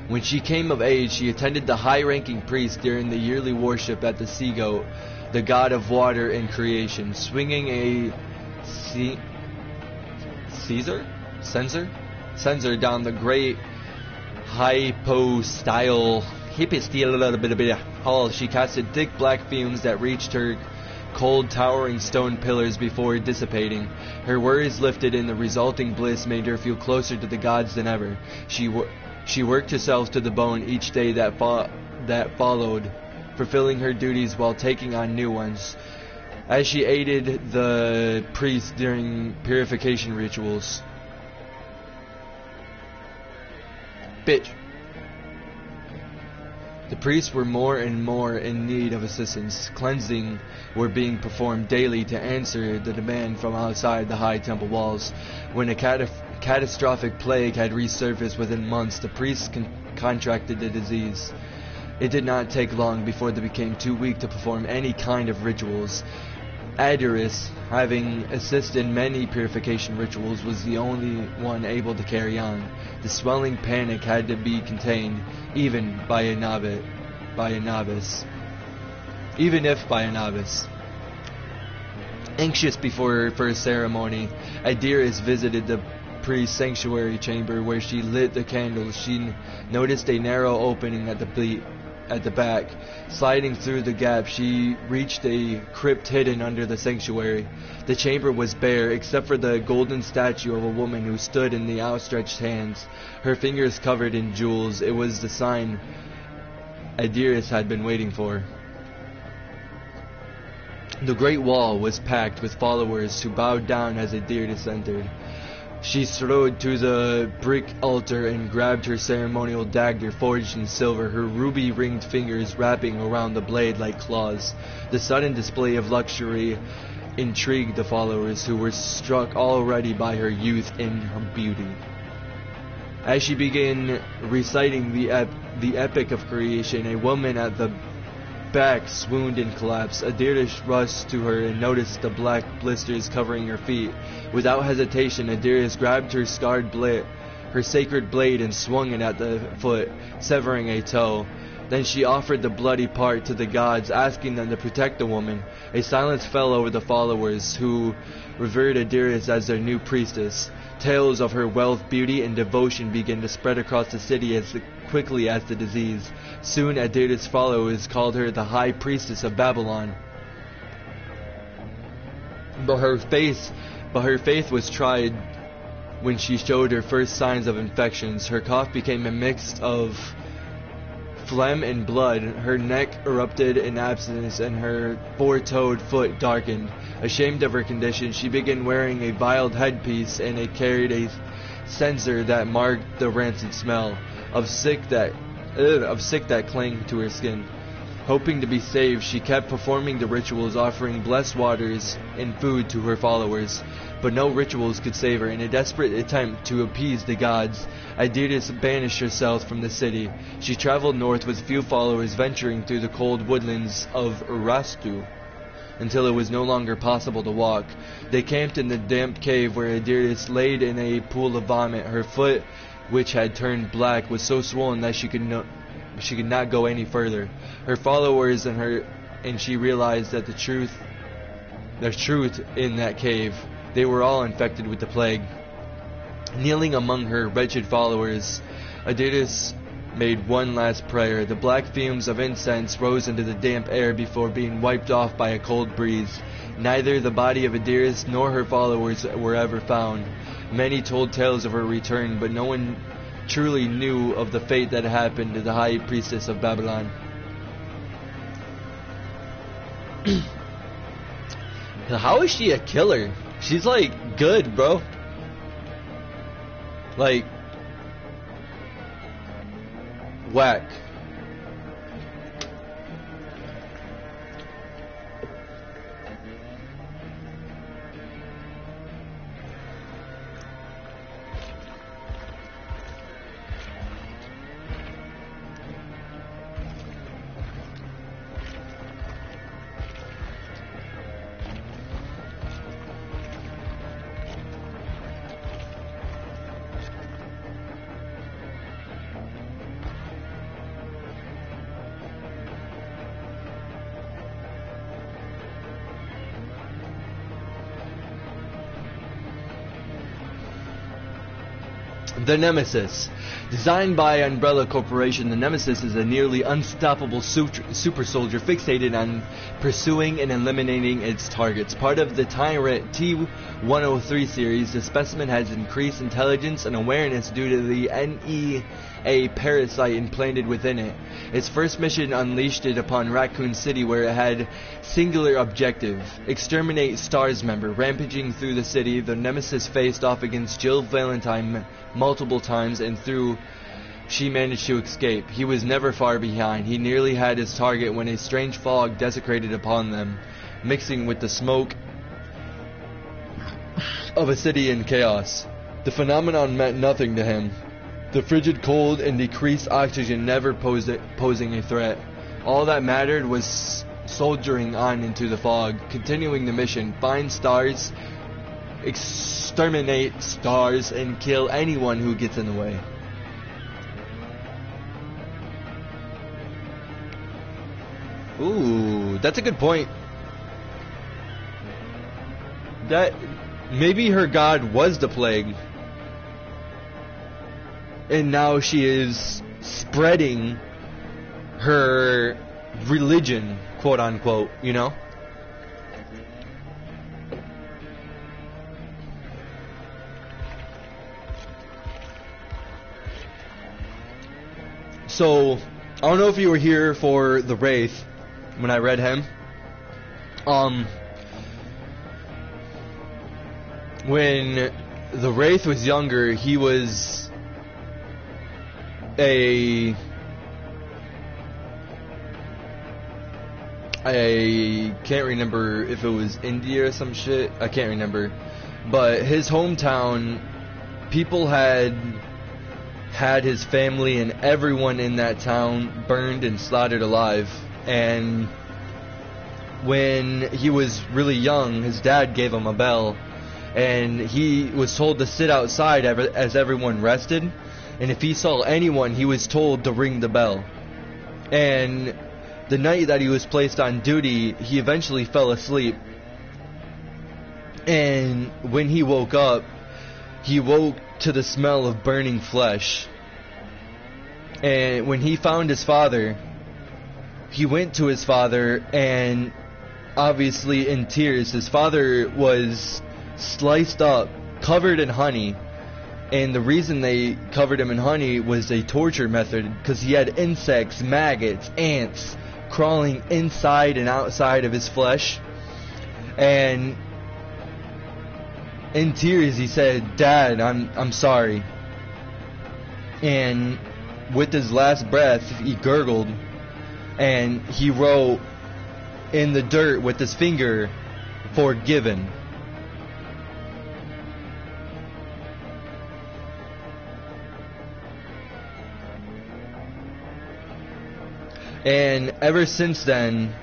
When she came of age, she attended the high-ranking priest during the yearly worship at the sea goat, the god of water and creation, swinging a censer down the great hypostyle hall. She casted thick black fumes that reached her cold, towering stone pillars before dissipating. Her worries lifted, and the resulting bliss made her feel closer to the gods than ever. She worked herself to the bone each day that followed, fulfilling her duties while taking on new ones, as she aided the priests during purification rituals. The priests were more and more in need of assistance. Cleansing were being performed daily to answer the demand from outside the high temple walls. When a catastrophic plague had resurfaced within months, the priests contracted the disease. It did not take long before they became too weak to perform any kind of rituals. Adiris, having assisted in many purification rituals, was the only one able to carry on. The swelling panic had to be contained, even if by a novice. Anxious before her first ceremony, Adiris visited the priest's sanctuary chamber where she lit the candles. She noticed a narrow opening at the back. Sliding through the gap, she reached a crypt hidden under the sanctuary. The chamber was bare, except for the golden statue of a woman who stood in the outstretched hands, her fingers covered in jewels. It was the sign Adiris had been waiting for. The great wall was packed with followers who bowed down as Adiris entered. She strode to the brick altar and grabbed her ceremonial dagger forged in silver, her ruby-ringed fingers wrapping around the blade like claws. The sudden display of luxury intrigued the followers, who were struck already by her youth and her beauty. As she began reciting the epic of creation, a woman at the back swooned and collapsed. Adiris rushed to her and noticed the black blisters covering her feet. Without hesitation, Adiris grabbed her sacred blade and swung it at the foot, severing a toe. Then she offered the bloody part to the gods, asking them to protect the woman. A silence fell over the followers, who revered Adiris as their new priestess. Tales of her wealth, beauty, and devotion began to spread across the city as quickly as the disease. Soon Adiris' followers called her the High Priestess of Babylon. But her faith was tried when she showed her first signs of infections. Her cough became a mix of phlegm and blood. Her neck erupted in abscess, and her four-toed foot darkened. Ashamed of her condition, she began wearing a veiled headpiece, and it carried a censer that marked the rancid smell of sick that clung to her skin. Hoping to be saved, she kept performing the rituals, offering blessed waters and food to her followers. But no rituals could save her. In a desperate attempt to appease the gods, Adiris banished herself from the city. She traveled north with few followers, venturing through the cold woodlands of Urastu until it was no longer possible to walk. They camped in the damp cave where Adiris laid in a pool of vomit. Her foot, which had turned black, was so swollen that she could not go any further. Her followers and she realized that the truth in that cave. They were all infected with the plague. Kneeling among her wretched followers, Adiris made one last prayer. The black fumes of incense rose into the damp air before being wiped off by a cold breeze. Neither the body of Adiris nor her followers were ever found. Many told tales of her return, but no one truly knew of the fate that happened to the High Priestess of Babylon. How is she a killer? She's like good, bro. Like whack. The Nemesis. Designed by Umbrella Corporation, the Nemesis is a nearly unstoppable super soldier fixated on pursuing and eliminating its targets. Part of the Tyrant T-103 series, the specimen has increased intelligence and awareness due to the NEA parasite implanted within it. Its first mission unleashed it upon Raccoon City, where it had singular objective: exterminate STARS member. Rampaging through the city, the Nemesis faced off against Jill Valentine multiple times, and through she managed to escape. He was never far behind. He nearly had his target when a strange fog desecrated upon them, mixing with the smoke of a city in chaos. The phenomenon meant nothing to him. The frigid cold and decreased oxygen never posing a threat. All that mattered was soldiering on into the fog, continuing the mission: find STARS, exterminate STARS, and kill anyone who gets in the way. Ooh, that's a good point. That maybe her god was the plague, and now she is spreading her religion, quote unquote, you know? So, I don't know if you were here for the Wraith when I read him. When the Wraith was younger, he was I can't remember if it was India or some shit. I can't remember. But his hometown, people had his family and everyone in that town burned and slaughtered alive. And when he was really young, his dad gave him a bell, and he was told to sit outside as everyone rested, and if he saw anyone, he was told to ring the bell. And the night that he was placed on duty, he eventually fell asleep, and when he woke up, he woke to the smell of burning flesh. And when he found his father, he went to his father, and obviously in tears. His father was sliced up, covered in honey, and the reason they covered him in honey was a torture method, because he had insects, maggots, ants crawling inside and outside of his flesh. And in tears he said, "Dad, I'm sorry." And with his last breath, he gurgled, and he wrote in the dirt with his finger, "Forgiven." And ever since then,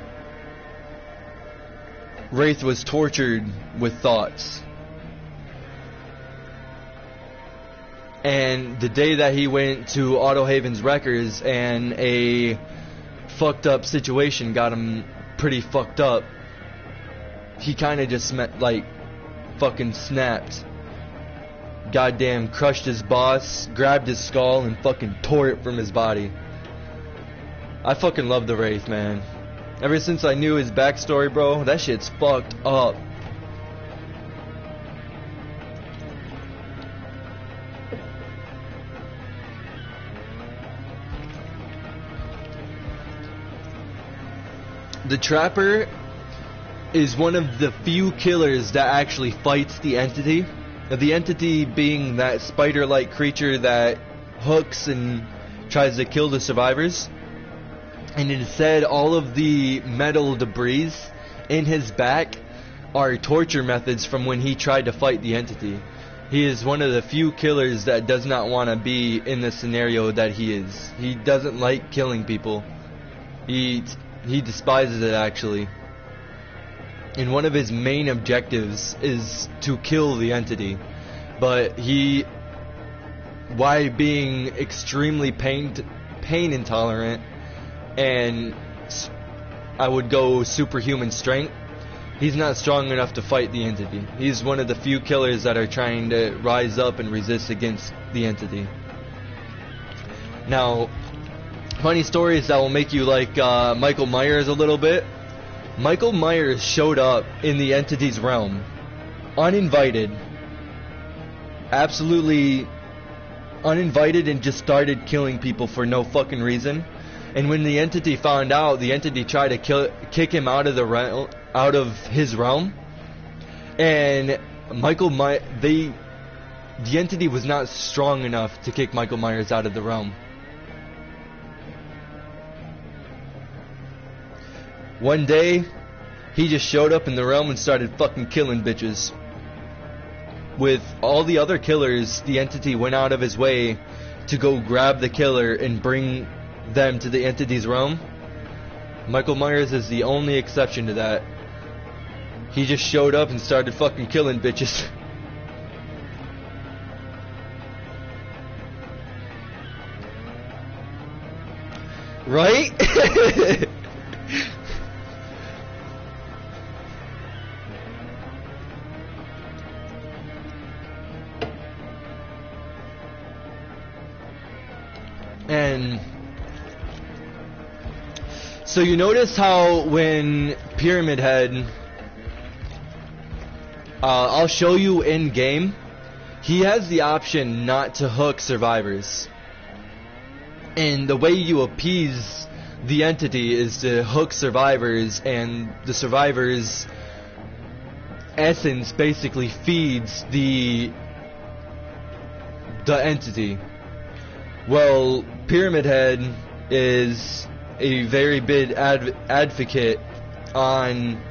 Wraith was tortured with thoughts. And the day that he went to Auto Haven's Wreckers and a fucked up situation got him pretty fucked up, he kind of just fucking snapped. Goddamn crushed his boss, grabbed his skull, and fucking tore it from his body. I fucking love the Wraith, man. Ever since I knew his backstory, bro, that shit's fucked up. The Trapper is one of the few killers that actually fights the entity. The entity being that spider-like creature that hooks and tries to kill the survivors. And it is said all of the metal debris in his back are torture methods from when he tried to fight the entity. He is one of the few killers that does not want to be in the scenario that he is. He doesn't like killing people. He despises it, actually. And one of his main objectives is to kill the entity. But he, while being extremely pain intolerant and I would go superhuman strength, he's not strong enough to fight the entity. He's one of the few killers that are trying to rise up and resist against the entity. Now, funny stories that will make you like Michael Myers a little bit. Michael Myers showed up in the entity's realm, uninvited, absolutely uninvited, and just started killing people for no fucking reason. And when the entity found out, the entity tried to kick him out of his realm. And the entity was not strong enough to kick Michael Myers out of the realm. One day, he just showed up in the realm and started fucking killing bitches. With all the other killers, the entity went out of his way to go grab the killer and bring them to the entity's realm. Michael Myers is the only exception to that. He just showed up and started fucking killing bitches. Right? And so you notice how when Pyramid Head, I'll show you in game, he has the option not to hook survivors. And the way you appease the entity is to hook survivors, and the survivors' essence basically feeds the entity. Well, Pyramid Head is a very big advocate on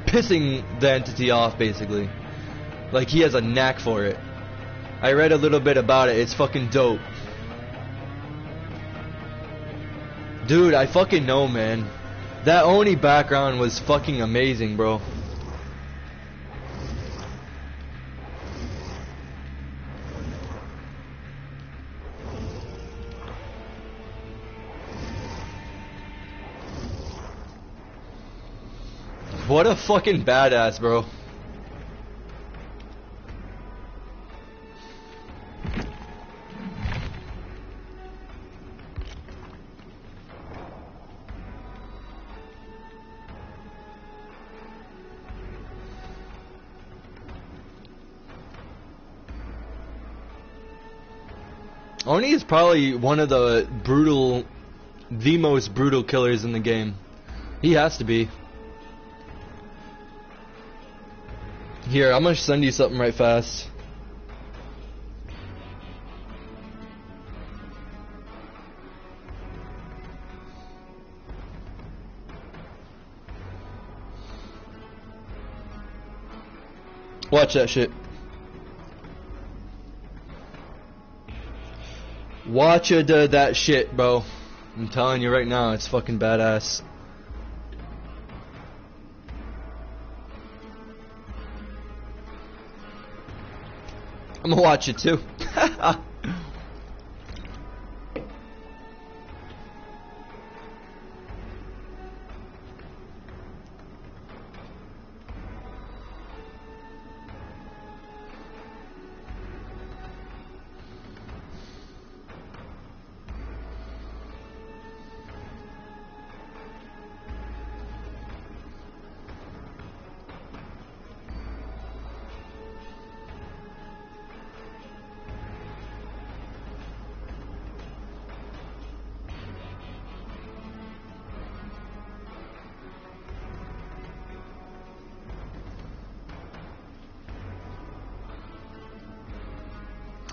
pissing the entity off, basically. Like, he has a knack for it. I read a little bit about it. It's fucking dope. Dude, I fucking know, man. That Oni background was fucking amazing, bro. What a fucking badass, bro. Oni is probably one of the most brutal killers in the game. He has to be. Here, I'm gonna send you something right fast. Watch that shit. Watch that shit, bro. I'm telling you right now, it's fucking badass. I'm gonna watch it too.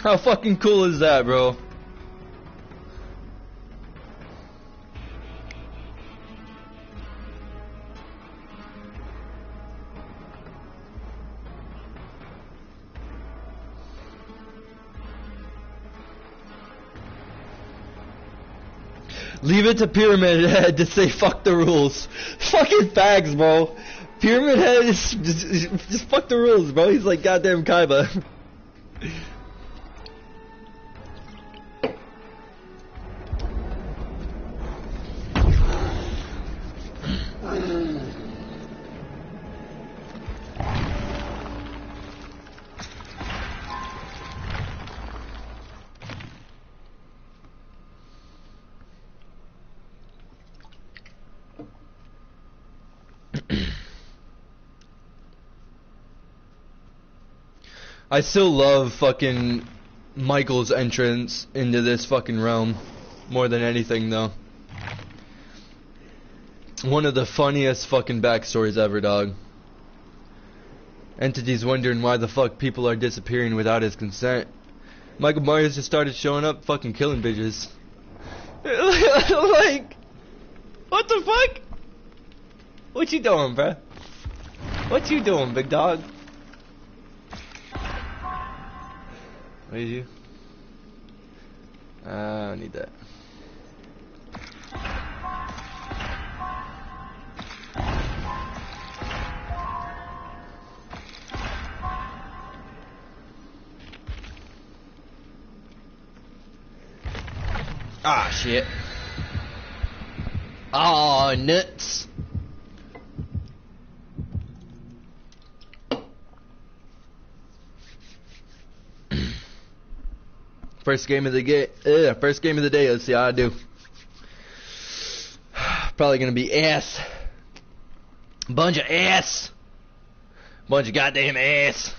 How fucking cool is that, bro? Leave it to Pyramid Head to say fuck the rules. Fucking fags, bro. Pyramid Head is just fuck the rules, bro. He's like goddamn Kaiba. I still love fucking Michael's entrance into this fucking realm more than anything, though. One of the funniest fucking backstories ever, dog. Entity's wondering why the fuck people are disappearing without his consent. Michael Myers just started showing up fucking killing bitches. Like, what the fuck? What you doing, bruh? What you doing, big dog? What did you? I need that. Ah, shit. Ah, nuts. First game of the day. Let's see how I do. Probably gonna be ass. Bunch of ass. Bunch of goddamn ass.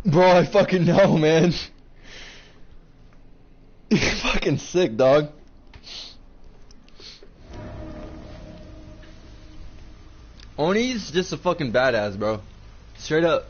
Bro, I fucking know, man. You're fucking sick, dog. Oni's just a fucking badass, bro. Straight up.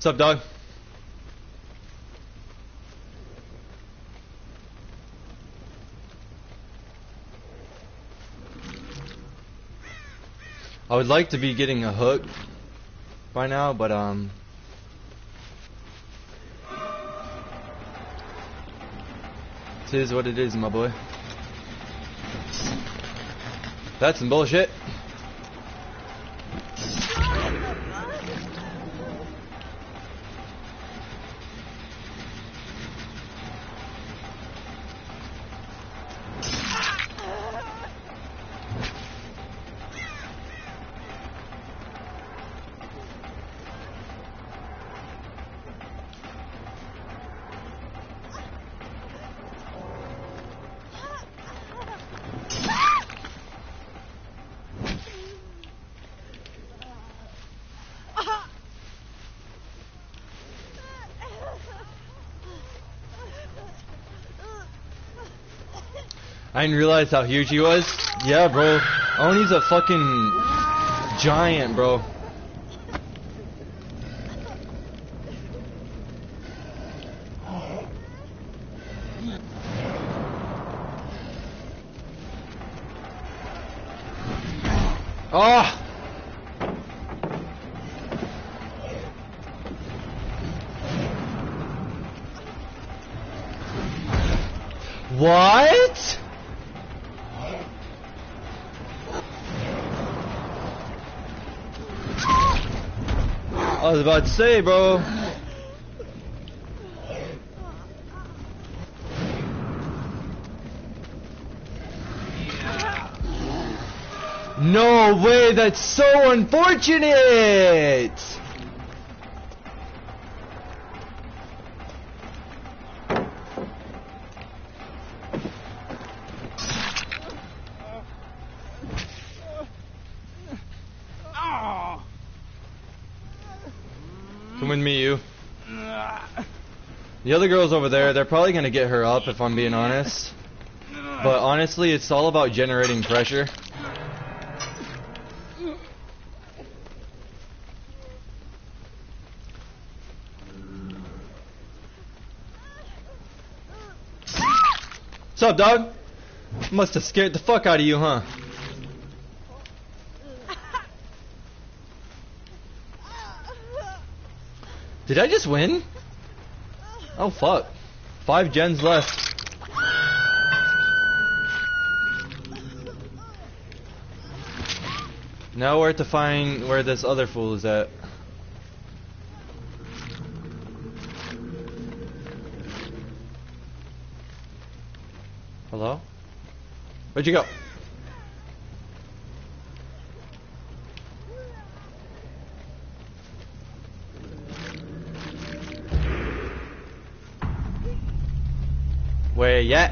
What's up, dog? I would like to be getting a hook by now, but it is what it is, my boy. That's some bullshit. I didn't realize how huge he was. Yeah, bro. Oni's a fucking giant, bro. Oh! What? I was about to say, bro. No way, that's so unfortunate! Come with me, you. The other girl's over there, they're probably gonna get her up if I'm being honest. But honestly, it's all about generating pressure. What's up, dog? Must have scared the fuck out of you, huh? Did I just win? Oh fuck. 5 gens left. Now where to find where this other fool is at. Hello? Where'd you go? Where ya?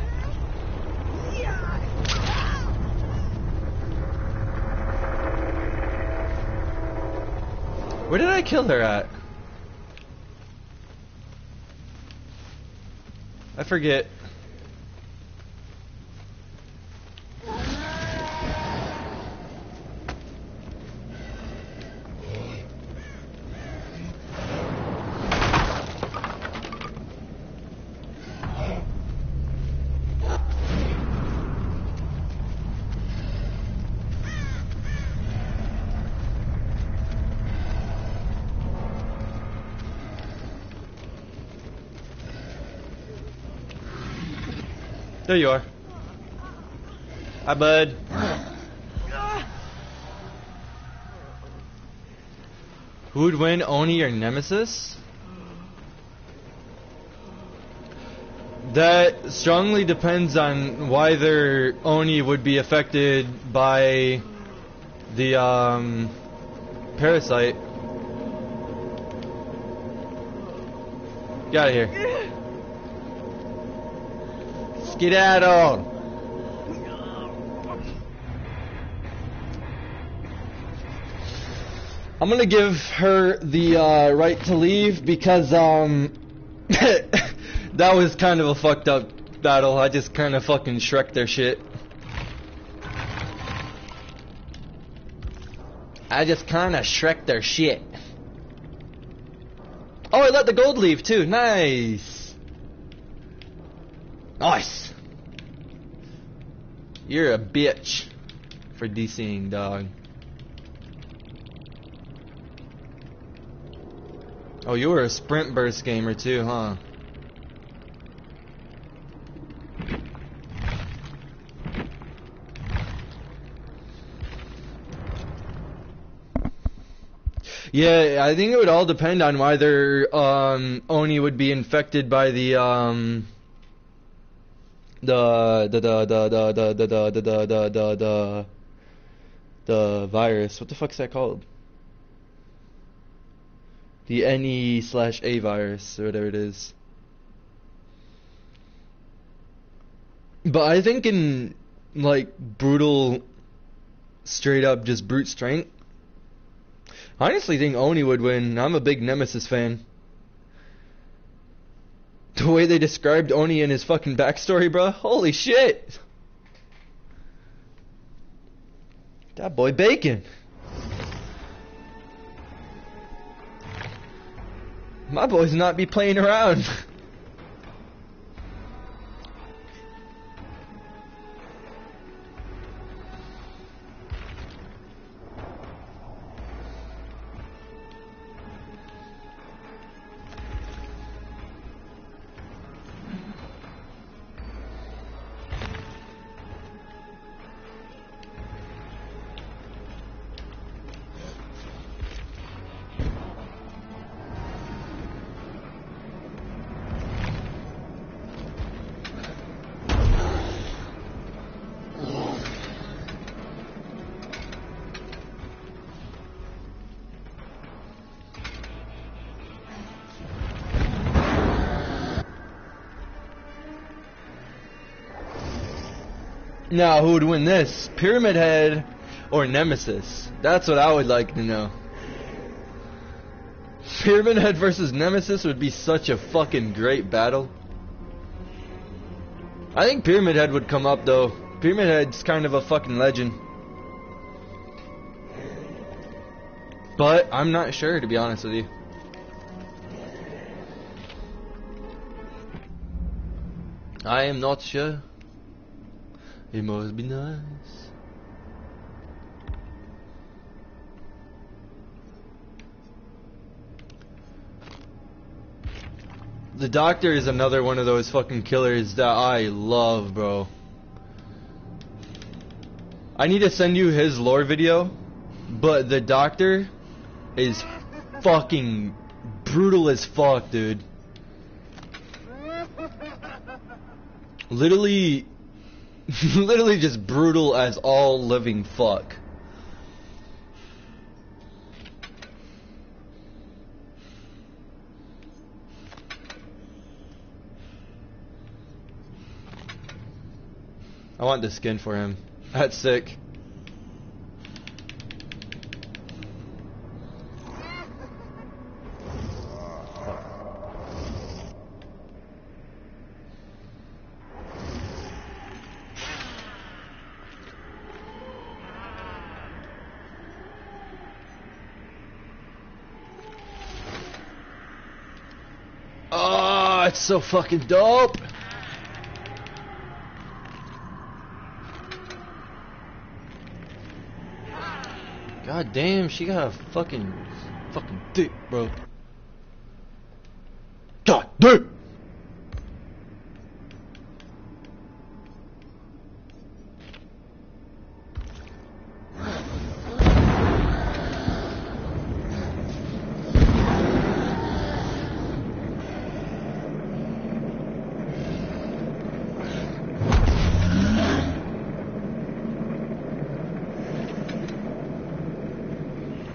Where did I kill her at? I forget. There you are. Hi, bud. Who would win, Oni or Nemesis? That strongly depends on whether Oni would be affected by the parasite. Get out of here. Skedaddle! I'm gonna give her the right to leave because that was kind of a fucked up battle. I just kind of fucking Shrek their shit. I just kind of Shrek their shit. Oh, I let the gold leave too. Nice. Nice. You're a bitch for DCing, dog. Oh, you were a sprint burst gamer too, huh? Yeah, I think it would all depend on whether Oni would be infected by the virus. What the fuck's that called? The NE/A virus or whatever it is. But I think in like brutal, straight up just brute strength, I honestly think Oni would win. I'm a big Nemesis fan. The way they described Oni in his fucking backstory, bro. Holy shit. That boy bacon. My boys not be playing around. Now, who would win this? Pyramid Head or Nemesis? That's what I would like to know. Pyramid Head versus Nemesis would be such a fucking great battle. I think Pyramid Head would come up though. Pyramid Head's kind of a fucking legend. But I'm not sure, to be honest with you. I am not sure. It must be nice. The Doctor is another one of those fucking killers that I love, bro. I need to send you his lore video, but the Doctor is fucking brutal as fuck, dude. Literally just brutal as all living fuck. I want the skin for him. That's sick. Oh, it's so fucking dope. God damn, she got a fucking dick, bro. God damn.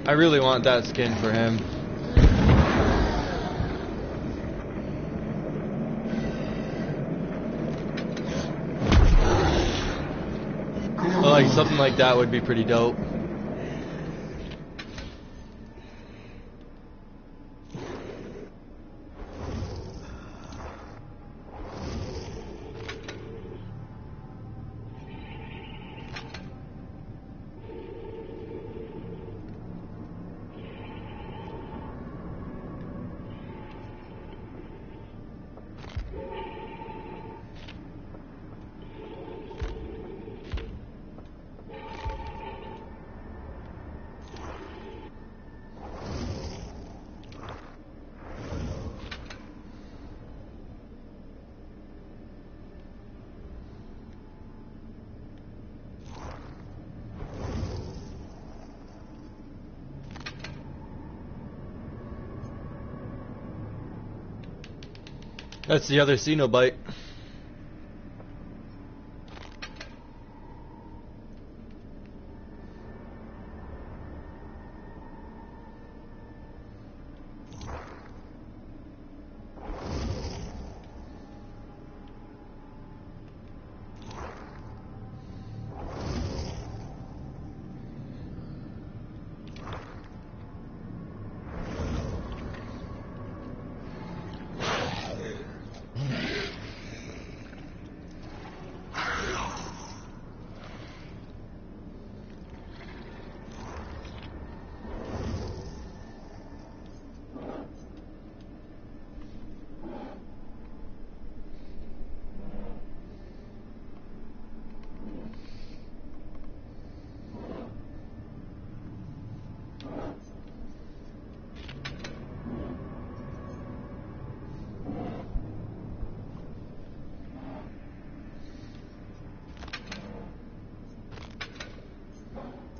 I really want that skin for him. Like something like that would be pretty dope. That's the other Cenobite.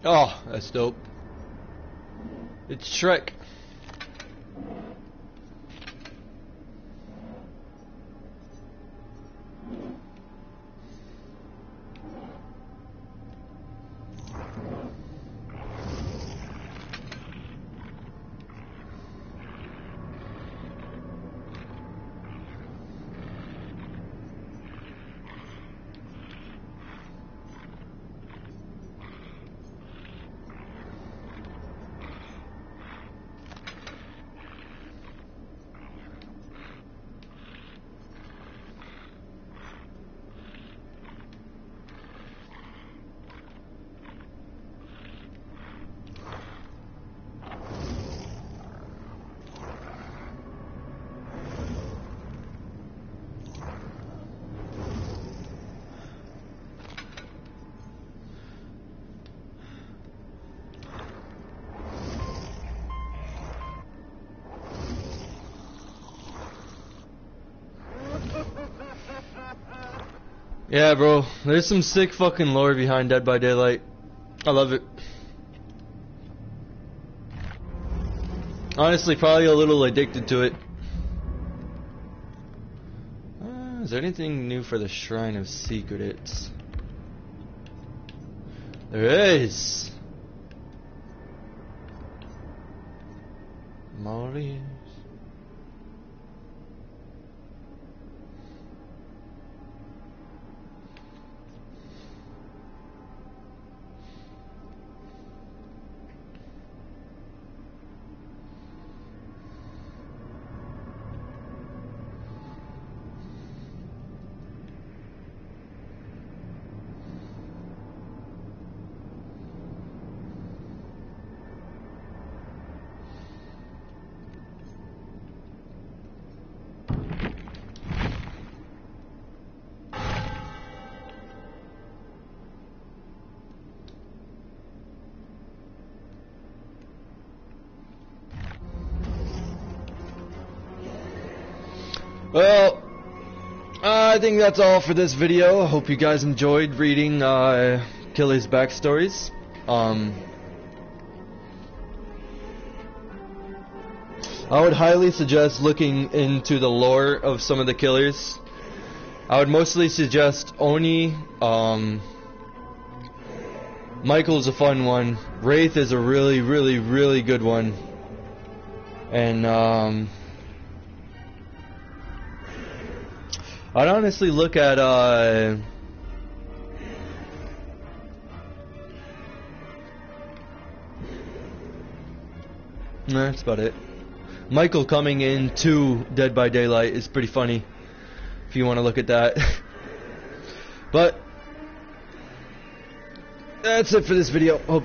Oh, that's dope. It's Shrek. Yeah, bro, there's some sick fucking lore behind Dead by Daylight. I love it. Honestly, probably a little addicted to it. Is there anything new for the Shrine of Secrets? There is. Maurice. Well, I think that's all for this video. I hope you guys enjoyed reading killers' backstories. I would highly suggest looking into the lore of some of the killers. I would mostly suggest Oni. Michael's a fun one. Wraith is a really, really, really good one. And I'd honestly look at that's about it. Michael coming into Dead by Daylight is pretty funny if you want to look at that. But that's it for this video. Hope